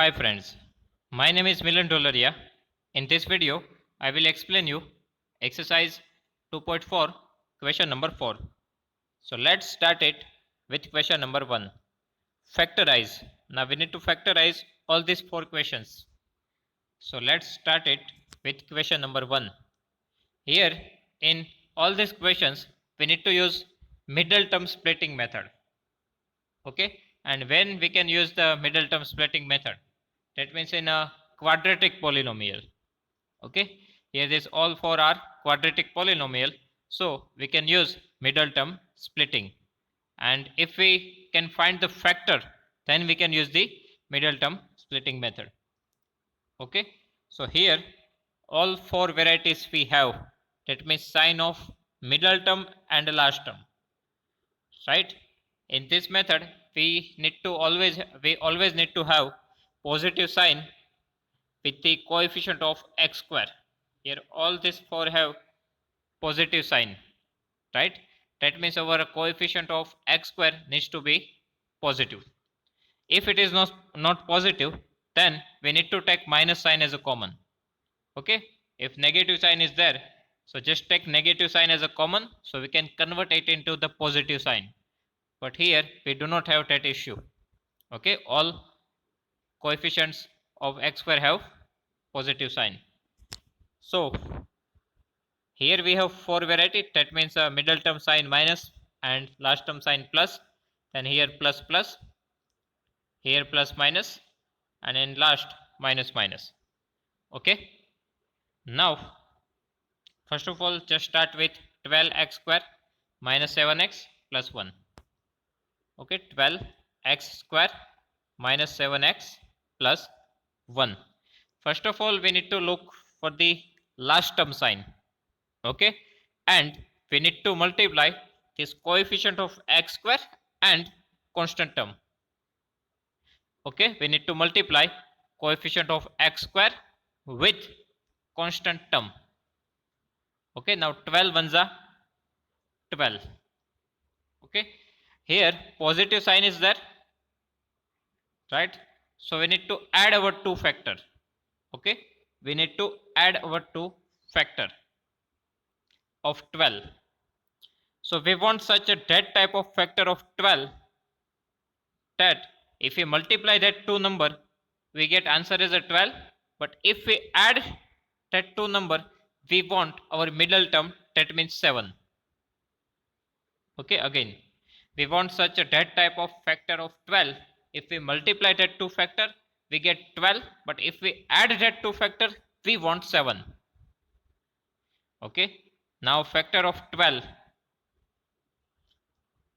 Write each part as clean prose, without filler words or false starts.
Hi friends, my name is Milan Dolaria. In this video, I will explain you exercise 2.4 question number 4. So let's start it with question number 1. Factorize. Now we need to factorize all these 4 questions. So let's start it with question number 1. Here in all these questions, we need to use middle term splitting method. Okay, and when we can use the middle term splitting method, that means in a quadratic polynomial. Okay, here this all for our quadratic polynomial, so we can use middle term splitting, and if we can find the factor, then we can use the middle term splitting method. Okay, so here all 4 varieties we have, that means sign of middle term and last term, right? In this method we always need to have positive sign with the coefficient of x square. Here all these 4 have positive sign, right? That means our coefficient of x square needs to be positive. If it is not positive, then we need to take minus sign as a common. Okay, if negative sign is there, so just take negative sign as a common, so we can convert it into the positive sign. But here we do not have that issue. Okay, all coefficients of x square have positive sign. So here we have 4 variety, that means a middle term sign minus and last term sign plus, then here plus plus, here plus minus, and in last minus minus. Okay, now first of all just start with 12x square minus 7x plus 1. Okay, 12x square minus 7x plus 1. First of all we need to look for the last term sign. Okay, and we need to multiply this coefficient of x square and constant term. Okay, we need to multiply coefficient of x square with constant term. Okay, now 12 ones are 12. Okay, here positive sign is there, right? So we need to add our 2 factor. Okay, we need to add our 2 factor of 12. So we want such a that type of factor of 12 that if we multiply that 2 number, we get answer as a 12. But if we add that 2 number, we want our middle term, that means 7. Okay, again we want such a that type of factor of 12. If we multiply that 2 factor, we get 12, but if we add that 2 factor, we want 7. Okay, now factor of 12,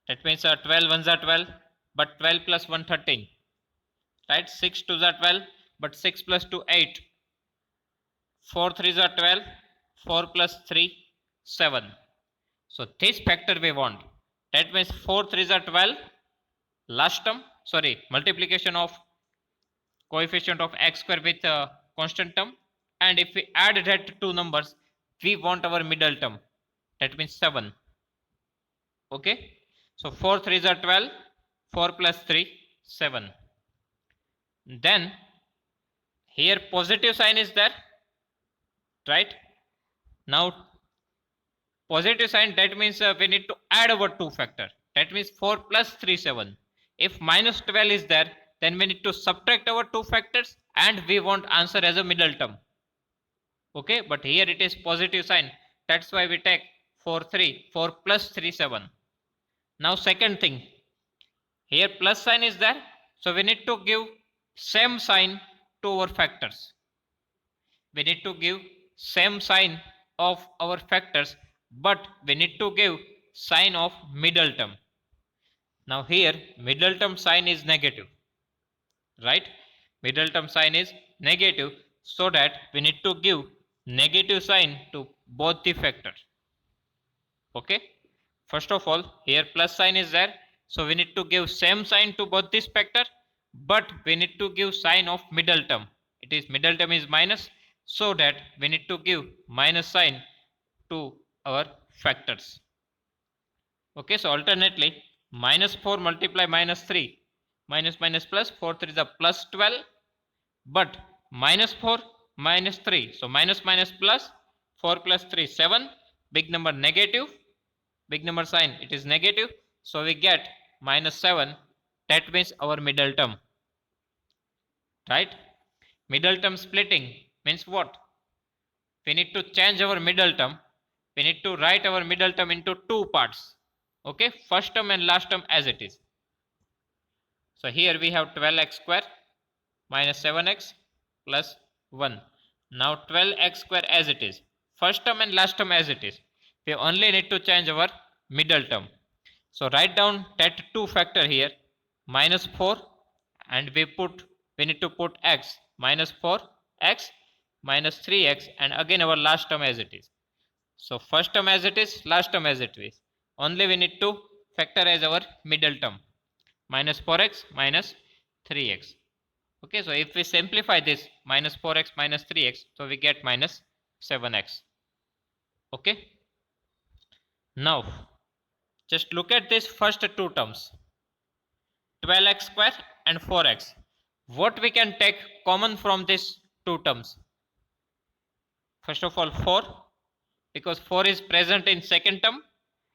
that means 12 ones are 12, but 12 plus 1 13, right? 6 2s are 12, but 6 plus 2 8, 4 3s are 12, 4 plus 3 7. So this factor we want, that means 4 3s are 12, last term, sorry, multiplication of coefficient of x square with constant term, and if we add that 2 numbers, we want our middle term, that means 7. Okay, so 4 3s are 12, 4 plus 3 7. Then here positive sign is there, right? Now positive sign, that means we need to add our 2 factor, that means 4 plus 3 7. If minus 12 is there, then we need to subtract our 2 factors and we want answer as a middle term. Okay, but here it is positive sign, that's why we take 4 plus 3 7. Now second thing, here plus sign is there, so we need to give same sign to our factors. We need to give same sign of our factors, but we need to give sign of middle term. Now here middle term sign is negative, right? Middle term sign is negative, so that we need to give negative sign to both the factors. Okay, first of all here plus sign is there, so we need to give same sign to both this factor, but we need to give sign of middle term. It is middle term is minus, so that we need to give minus sign to our factors. Okay, so alternately minus 4 multiply minus 3, minus minus plus, 4 3 is a plus 12, but minus 4 minus 3, so minus minus plus, 4 plus 3 7, big number negative, big number sign it is negative, so we get minus 7. That means our middle term, right? Middle term splitting means what? We need to change our middle term. We need to write our middle term into two parts. Okay, first term and last term as it is. So here we have 12x square minus 7x plus 1. Now 12x square as it is, first term and last term as it is. We only need to change our middle term. So write down that 2 factor here, minus 4, and we need to put x, minus 4x minus 3x, and again our last term as it is. So first term as it is, last term as it is. Only we need to factorize our middle term, minus 4x minus 3x. Okay, so if we simplify this, minus 4x minus 3x, so we get minus 7x. Okay, now just look at this first two terms, 12x square and 4x. What we can take common from these two terms? First of all 4, because 4 is present in second term,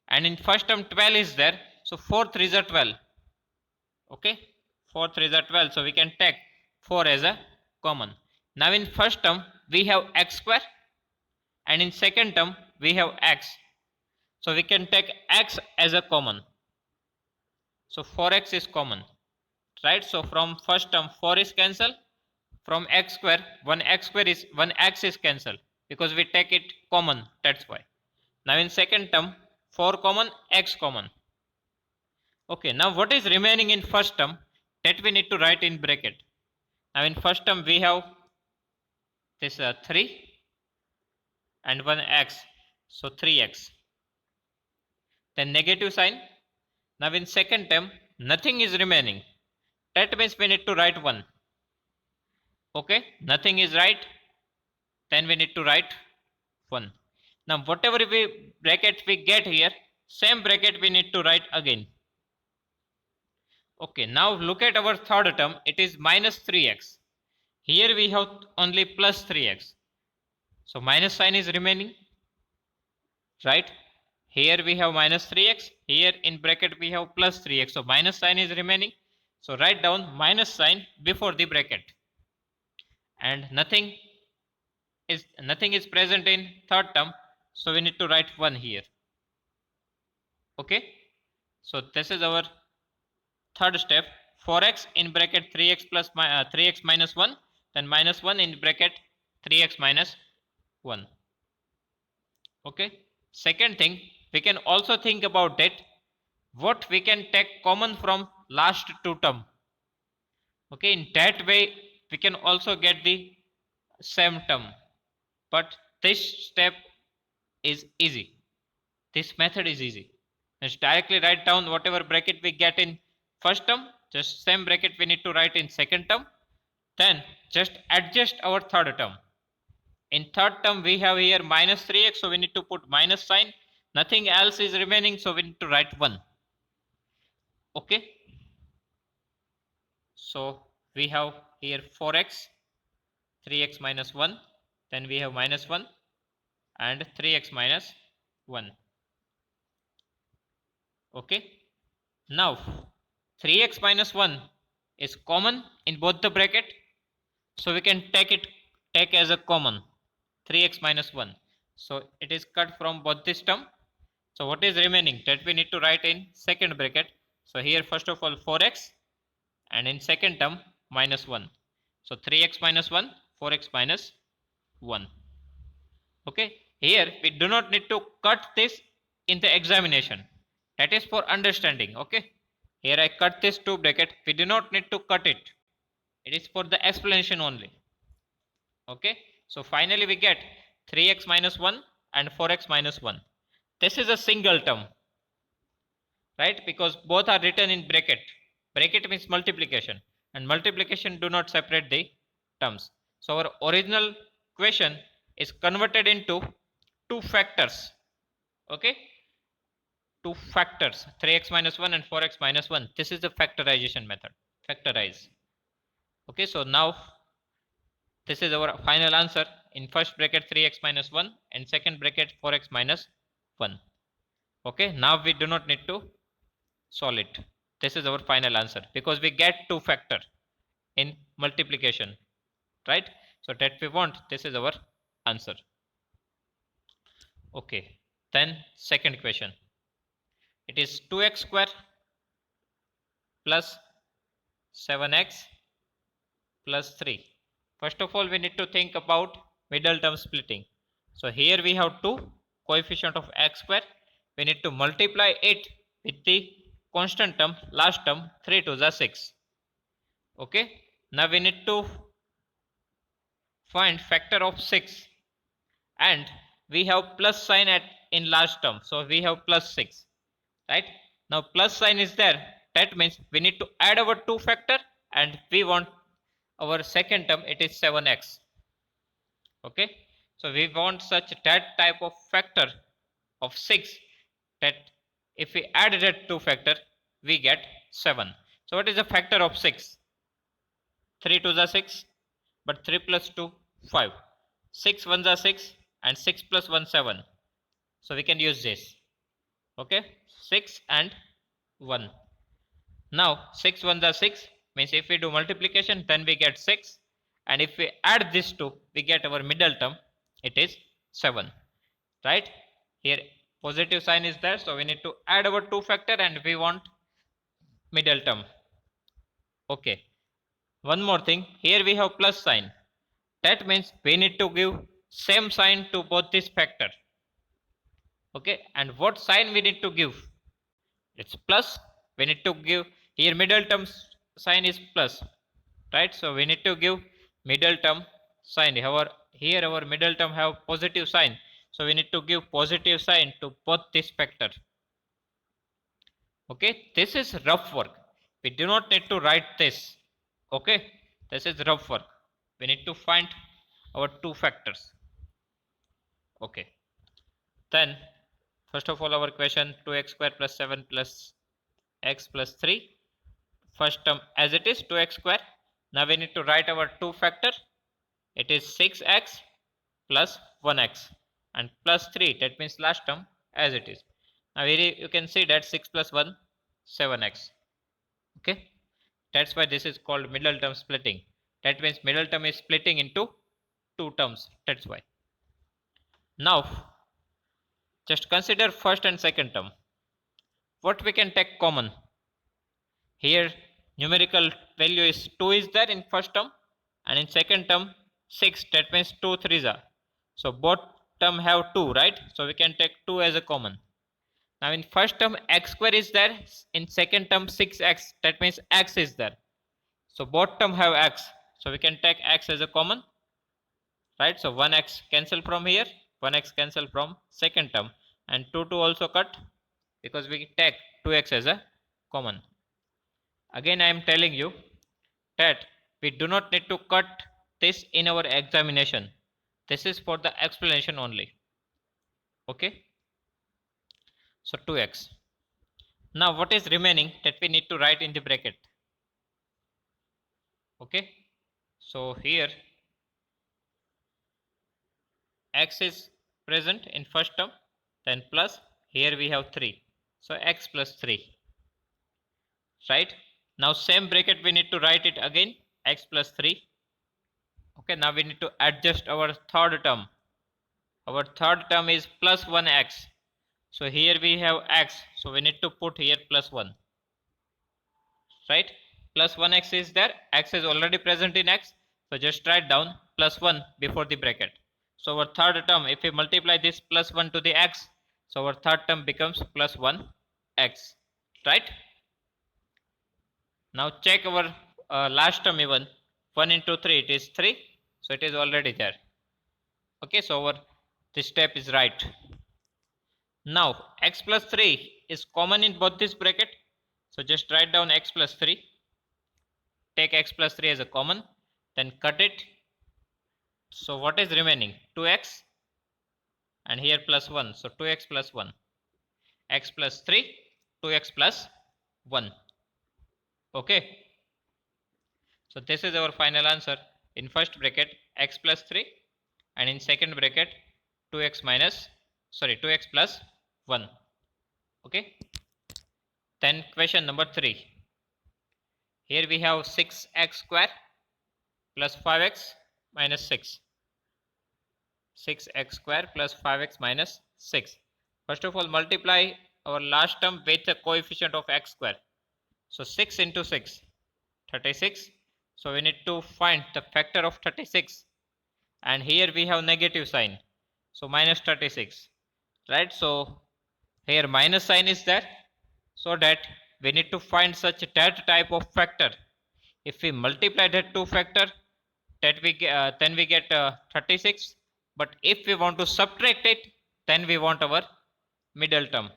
and in first term 12 is there, so 4 3s are 12. Okay, 4 3s are 12, so we can take 4 as a common. Now in first term we have x square, and in second term we have x, so we can take x as a common. So 4x is common, right? So from first term 4 is cancelled, from x square 1x is cancelled, because we take it common, that's why. Now in second term 4 common, x common. Okay, now what is remaining in first term, that we need to write in bracket. Now in first term we have this 3 and 1x, so 3x, then negative sign. Now in second term nothing is remaining, that means we need to write 1. Okay, nothing is right, then we need to write 1. Now whatever we bracket we get here, same bracket we need to write again. Okay, now look at our third term, it is minus 3x. Here we have only plus 3x, so minus sign is remaining, right? Here we have minus 3x, here in bracket we have plus 3x, so minus sign is remaining. So write down minus sign before the bracket, and nothing is present in third term, so we need to write 1 here. Okay, so this is our third step. 4x in bracket 3x plus 3x minus 1, then minus 1 in bracket 3x minus 1. Okay, second thing, we can also think about it, what we can take common from last two term. Okay, in that way we can also get the same term, but this step is easy, this method is easy. Just directly write down whatever bracket we get in first term, just same bracket we need to write in second term, then just adjust our third term. In third term we have here minus 3x, so we need to put minus sign, nothing else is remaining, so we need to write 1. Okay, so we have here 4x, 3x minus 1, then we have minus 1 and 3x minus 1. Okay, now 3x minus 1 is common in both the bracket, so we can take as a common 3x minus 1, so it is cut from both this term. So what is remaining, that we need to write in second bracket. So here first of all 4x, and in second term minus 1, so 3x minus 1, 4x minus 1. Okay, here we do not need to cut this in the examination, that is for understanding. Okay, here I cut this two bracket, we do not need to cut it, it is for the explanation only. Okay, so finally we get 3x minus 1 and 4x minus 1. This is a single term, right? Because both are written in bracket. Bracket means multiplication, and multiplication do not separate the terms. So our original question is converted into two factors. Okay, two factors, 3x minus 1 and 4x minus 1. This is the factorization method, factorize. Okay, so now This is our final answer. In first bracket 3x minus 1 and second bracket 4x minus 1. Okay, now we do not need to solve it. This is our final answer because we get two factor in multiplication, right? So that we want, this is our answer. Okay, then second question. It is 2x square plus 7x plus 3. First of all, we need to think about middle term splitting. So here we have two coefficient of x square. We need to multiply it with the constant term, last term, 3 to the 6. Okay. Now we need to find factor of 6 and we have plus sign at in last term. So we have plus 6. Right. Now plus sign is there. That means we need to add our two factor and we want our second term, it is 7x. Okay, so we want such that type of factor of 6 that if we add that two factor we get 7. So what is the factor of 6? 3 to the 6, but 3 plus 2 5, 6 1 the 6 and 6 plus 1 7. So we can use this. Okay, 6 and 1. Now 6 1 the 6 means if we do multiplication then we get 6, and if we add this two we get our middle term, it is 7. Right, here positive sign is there, so we need to add our two factor and we want middle term. Okay, one more thing, here we have plus sign. That means we need to give same sign to both this factor. Okay, and what sign we need to give? It's plus. We need to give here middle term sign is plus, right? So we need to give middle term sign. Here our middle term have positive sign, so we need to give positive sign to both this factor. Okay, this is rough work. We do not need to write this. Okay, this is rough work. We need to find our two factors. Okay, then first of all our question 2x square plus 7 plus x plus 3. First term as it is 2x square. Now we need to write our two factor. It is 6x plus 1x and plus 3, that means last term as it is. Now you can see that 6 plus 1 7x. Okay, that's why this is called middle term splitting. That means middle term is splitting into two terms, that's why. Now just consider first and second term. What we can take common? Here numerical value is 2 is there in first term, and in second term 6, that means 2 3s are. So both term have 2, right? So we can take 2 as a common. Now in first term x square is there, in second term 6x, that means x is there. So both term have x, so we can take x as a common, right? So 1x cancel from here, 1x cancel from second term, and 2 2 also cut because we take 2x as a common. Again I am telling you that we do not need to cut this in our examination. This is for the explanation only. Okay, so 2x. Now what is remaining that we need to write in the bracket? Okay, so here x is present in first term, then plus here we have 3, so x plus 3, right? Now same bracket we need to write it again, x plus 3. Okay, now we need to adjust our third term. Our third term is plus 1x, so here we have x, so we need to put here plus 1, right? Plus 1x is there, x is already present in x, so just write down plus 1 before the bracket. So our third term, if we multiply this plus 1 to the x, so our third term becomes plus 1x, right? Now check our last term even, 1 into 3, it is 3, so it is already there. Okay, so our this step is right. Now x plus 3 is common in both this bracket, so just write down x plus 3, take x plus 3 as a common, then cut it. So what is remaining? 2x and here plus 1, so 2x plus 1, x plus 3, 2x plus 1. Okay, so this is our final answer. In first bracket x plus 3, and in second bracket 2x plus 1. Okay. Then question number 3. Here we have 6x square plus 5x minus 6. 6x square plus 5x minus 6. First of all, multiply our last term with the coefficient of x square. So 6 into 6, 36. So we need to find the factor of 36. And here we have negative sign. So minus 36. Right? So here minus sign is there. So that we need to find such that type of factor. If we multiply that two factor, then we get 36. But if we want to subtract it, then we want our middle term.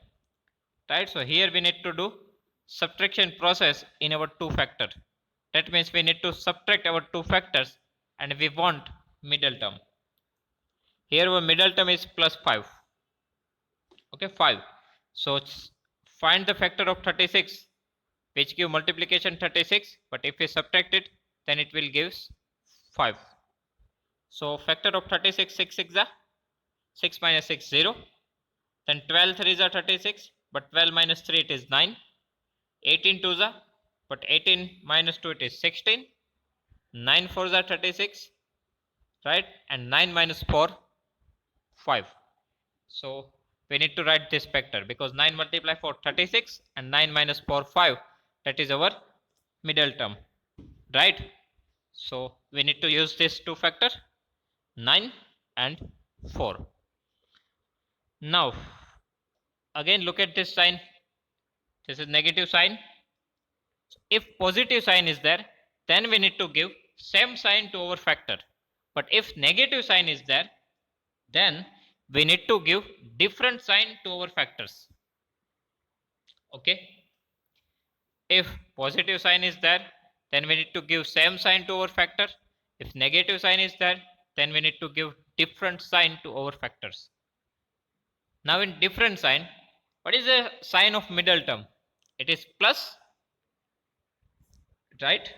Right? So here we need to do subtraction process in our two factor. That means we need to subtract our two factors and we want middle term. Here our middle term is plus 5. Okay, 5. So find the factor of 36 which give multiplication 36, but if we subtract it, then it will give 5. So factor of 36, 6 6 are 6 minus 6 0. Then 12 3 are 36, but 12 minus 3 it is 9. 18 2 are, but 18 minus 2 it is 16. 9 4 are 36, right? And 9 minus 4 5. So we need to write this factor because 9 multiply for 36 and 9 minus 4 5. That is our middle term, right? So we need to use this two factor 9 and 4. Now again look at this sign. This is negative sign. If positive sign is there, then we need to give same sign to our factor. But if negative sign is there, then we need to give different sign to our factors. Okay. If positive sign is there, then we need to give same sign to our factor. If negative sign is there, then we need to give different sign to our factors. Now in different sign, what is the sign of middle term? It is plus, right?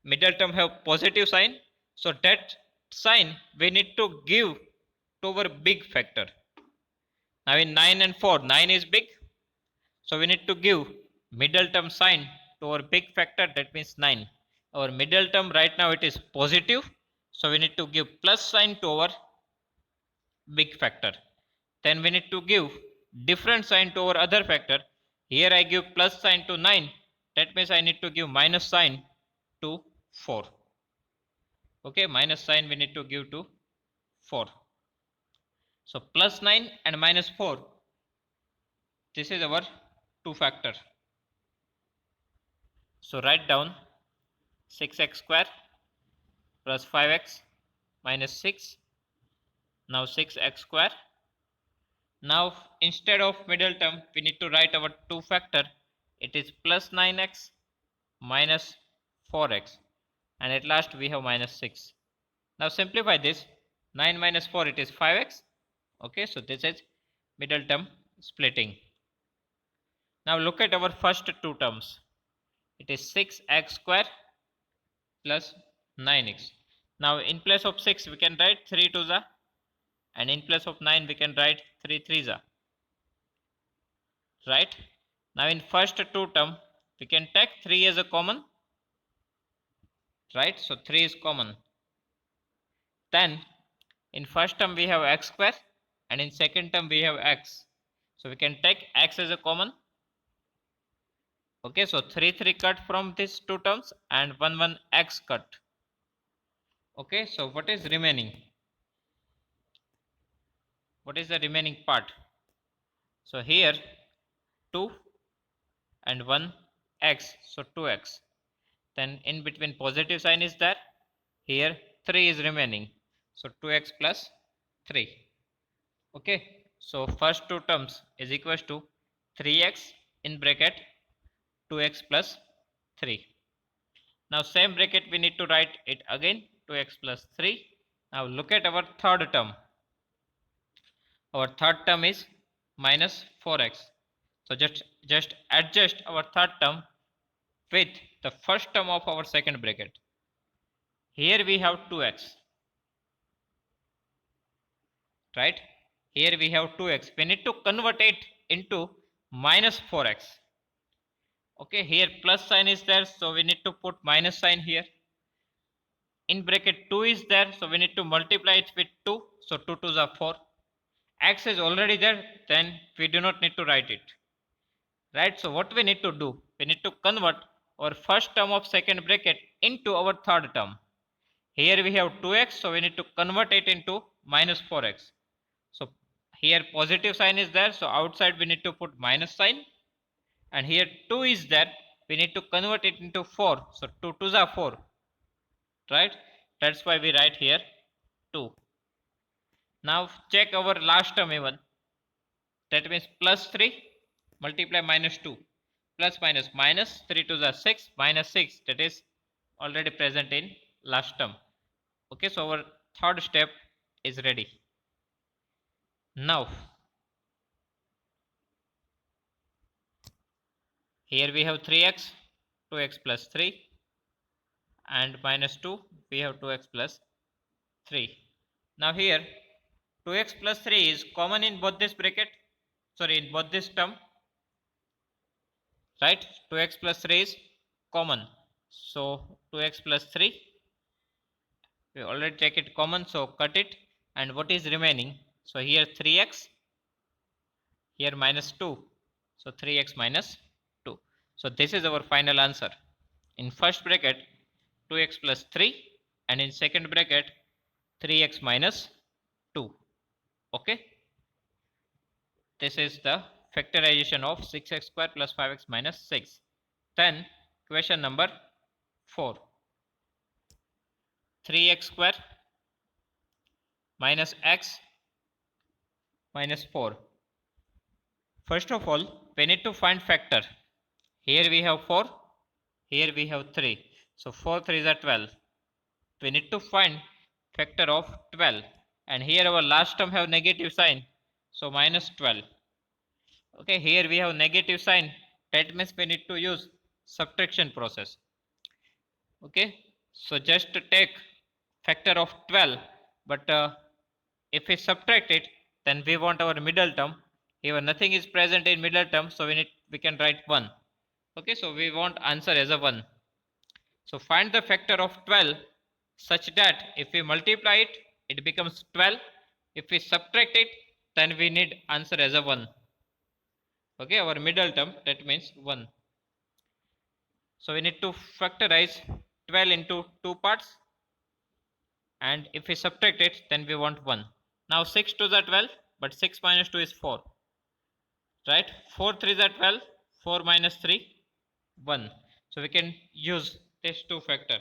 Middle term have positive sign, so that sign we need to give to our big factor. Now in 9 and 4, 9 is big, so we need to give middle term sign to our big factor, that means 9. Our middle term right now it is positive, so we need to give plus sign to our big factor. Then we need to give different sign to our other factor. Here I give plus sign to 9, that means I need to give minus sign to 4. Okay, minus sign we need to give to 4. So plus 9 and minus 4, this is our two factor. So write down 6x square plus 5x minus 6. Now 6x square. Now instead of middle term, we need to write our two factor. It is plus 9x minus 4x, and at last we have minus 6. Now simplify this. 9 minus 4 it is 5x. Okay, so this is middle term splitting. Now look at our first two terms. It is 6x square plus 9x. Now in place of 6 we can write 3 2s, and in place of 9 we can write 3 3s. Right? Now in first two term we can take 3 as a common. Right? So 3 is common. Then in first term we have x square, and in second term we have x. So we can take x as a common. Okay, so 3 3 cut from these two terms and 1 1 x cut. Okay, so what is remaining? What is the remaining part? So here 2 and 1 x, so 2x. Then in between positive sign is there. Here 3 is remaining, so 2x plus 3. Okay, so first two terms is equals to 3x in bracket 2x plus 3. Now same bracket we need to write it again, 2x plus 3. Now look at our third term. Our third term is minus 4x. So just adjust our third term with the first term of our second bracket. Here we have 2x. right? Here we have 2x. We need to convert it into minus 4x. Okay, here plus sign is there, so we need to put minus sign here. In bracket 2 is there, so we need to multiply it with 2. So 2 2s are 4. X is already there, then we do not need to write it. Right, so what we need to do? We need to convert our first term of second bracket into our third term. Here we have 2x, so we need to convert it into minus 4x. So here positive sign is there, so outside we need to put minus sign. And here 2 is there, we need to convert it into 4. So 2 2s are 4. Right? That's why we write here 2. Now check our last term even. That means plus 3 multiply minus 2. Plus minus minus 3 2s are 6 minus 6, that is already present in last term. Okay, so our third step is ready. Now here we have 3x, 2x plus 3, and minus 2 we have 2x plus 3. Now here 2x plus 3 is common in both this bracket, sorry, in both this term, right? 2x plus 3 is common, so 2x plus 3 we already take it common, so cut it. And what is remaining? So here 3x, here minus 2, so 3x minus 2. So this is our final answer. In first bracket 2x plus 3, and in second bracket 3x minus 2. Okay, this is the factorization of 6x square plus 5x minus 6. Then question number 4. 3x square minus x minus 4. First of all, we need to find factor. Here we have 4, here we have 3. So 4 3s are 12. We need to find factor of 12. And here our last term have negative sign, so minus 12. Okay, here we have negative sign. That means we need to use subtraction process. Okay, so just take factor of 12, but if we subtract it, then we want our middle term. Here nothing is present in middle term, so we can write 1. Okay, so we want answer as a 1. So find the factor of 12 such that if we multiply it, it becomes 12. If we subtract it, then we need answer as a 1. Okay, our middle term, that means 1. So we need to factorize 12 into 2 parts, and if we subtract it, then we want 1. Now 6 2s are 12, but 6 minus 2 is 4. Right? 4 3s are 12, 4 minus 3, 1. So we can use this two factor,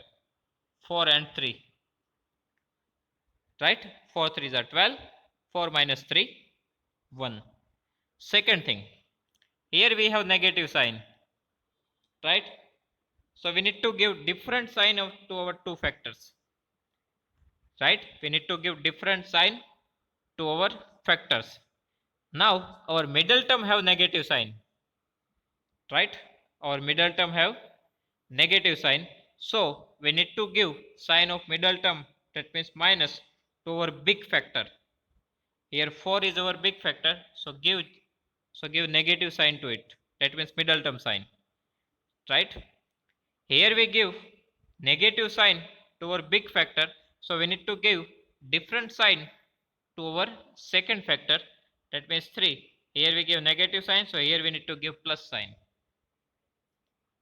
4 and 3. Right? 4 3s are 12, 4 minus 3, 1. Second thing, here we have negative sign. Right? So we need to give different sign to our two factors. Right? We need to give different sign to our factors. Now our middle term have negative sign. Right? Our middle term have negative sign. So we need to give sign of middle term, that means minus, to our big factor. Here 4 is our big factor, so give negative sign to it. That means middle term sign. Right? Here we give negative sign to our big factor, so we need to give different sign to our second factor, that means 3. Here we give negative sign, so here we need to give plus sign.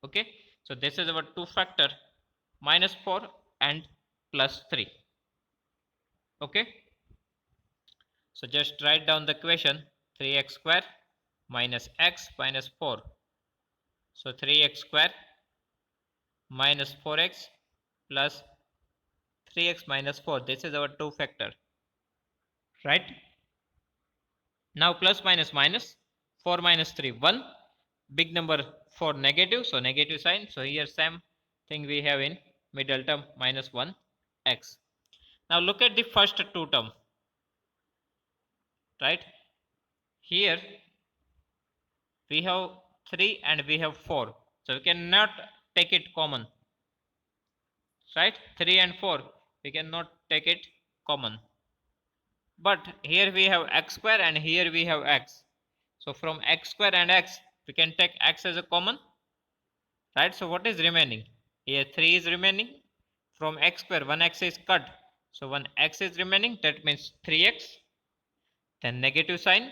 Okay, so this is our two factor, minus 4 and plus 3. Okay, so just write down the equation, 3x square minus x minus 4. So 3x square minus 4x plus 3x minus 4. This is our two factor. Right? Now plus minus minus, 4 minus 3, 1. Big number 4 negative, so negative sign. So here same thing we have in middle term, minus 1 x. Now look at the first two term. Right? Here we have 3 and we have 4. So we cannot take it common. Right? 3 and 4 we cannot take it common. But here we have x square and here we have x. So from x square and x, we can take x as a common, right? So what is remaining? Here 3 is remaining. From x square, 1x is cut. So 1x is remaining, that means 3x. Then negative sign.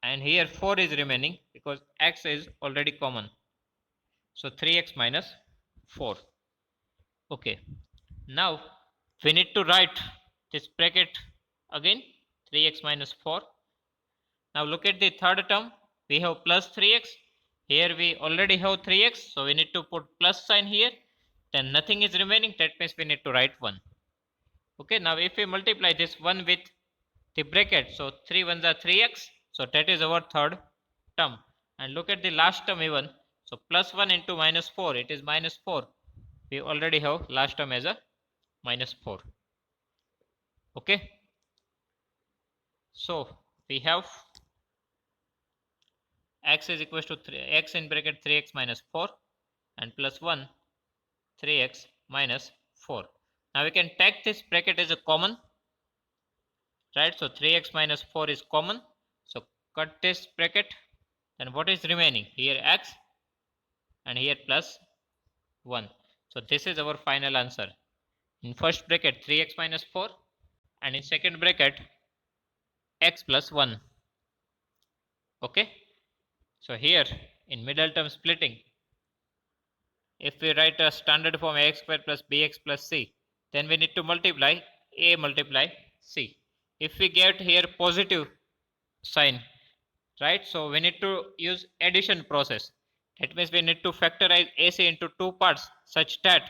And here 4 is remaining because x is already common. So 3x minus 4. Okay. Now we need to write this bracket again, 3x minus 4. Now look at the third term. We have plus 3x. Here we already have 3x. So we need to put plus sign here. Then nothing is remaining. That means we need to write 1. Okay. Now if we multiply this 1 with the bracket. So 3 ones are 3x. So that is our third term. And look at the last term even. So plus 1 into minus 4. It is minus 4. We already have last term as a minus 4. Okay. So we have x is equals to 3, x in bracket 3x minus 4 and plus 1 3x minus 4. Now we can take this bracket as a common, right? So 3x minus 4 is common. So cut this bracket. Then what is remaining? Here x and here plus 1. So this is our final answer. In first bracket 3x minus 4 and in second bracket x plus 1. Okay. So here in middle term splitting, if we write a standard form ax square plus bx plus c, then we need to multiply a multiply c. If we get here positive sign, right? So we need to use addition process. That means we need to factorize ac into two parts such that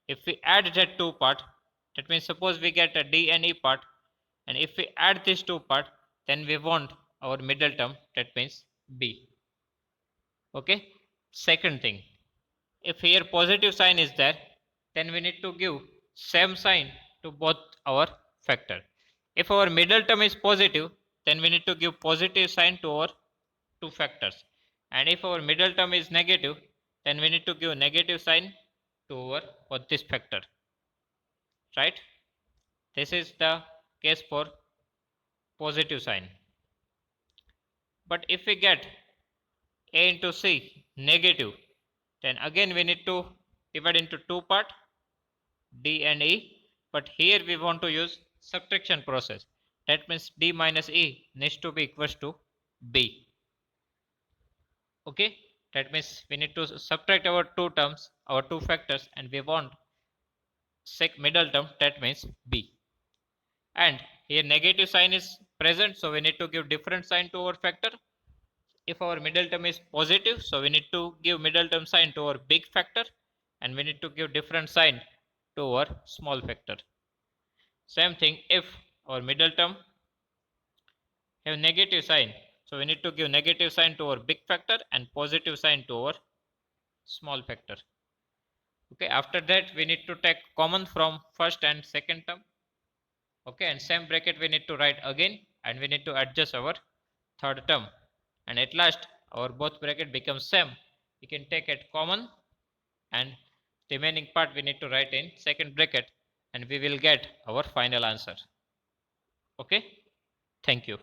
if we add that two part, that means suppose we get a d and e part, and if we add these two part, then we want our middle term, that means b. Okay. Second thing, if here positive sign is there, then we need to give same sign to both our factor. If our middle term is positive, then we need to give positive sign to our two factors. And if our middle term is negative, then we need to give negative sign to our both this factor. Right? This is the case for positive sign. But if we get a into c negative, then again we need to divide into two part, d and e, but here we want to use subtraction process. That means d minus e needs to be equals to b. Okay, that means we need to subtract our two terms, our two factors, and we want sec middle term, that means b. And here negative sign is present, so we need to give different sign to our factor. If our middle term is positive, so we need to give middle term sign to our big factor, and we need to give different sign to our small factor. Same thing if our middle term have negative sign, so we need to give negative sign to our big factor and positive sign to our small factor. Okay, after that we need to take common from first and second term. Okay, and same bracket we need to write again, and we need to adjust our third term, and at last our both bracket becomes same. We can take it common, and remaining part we need to write in second bracket, and we will get our final answer. Okay, thank you.